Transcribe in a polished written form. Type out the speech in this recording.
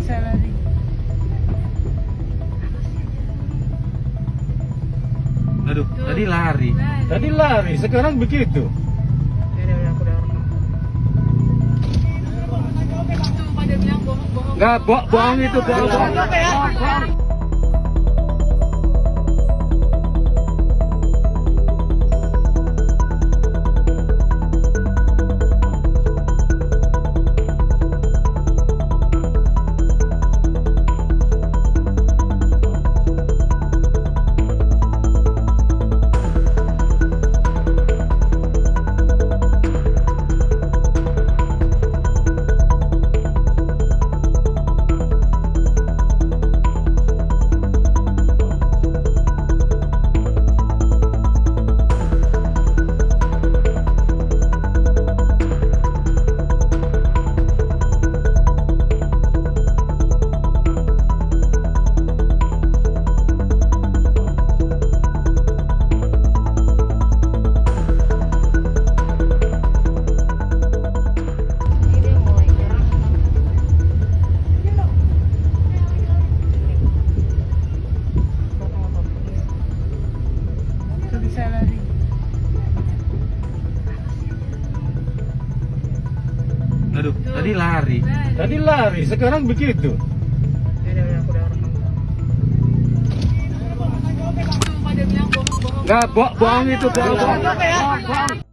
bisa lari. Aduh, tadi lari. Tadi lari, sekarang begitu. Udah, aku udah rekam. Itu pada bilang bohong-bohong. Enggak, bohong itu, bohong. Bisa lari. Aduh, tadi lari. Tadi lari, sekarang begitu. Udah, aku udah rekam. Itu pada bilang bohong-bohong. Enggak, bohong itu, bohong.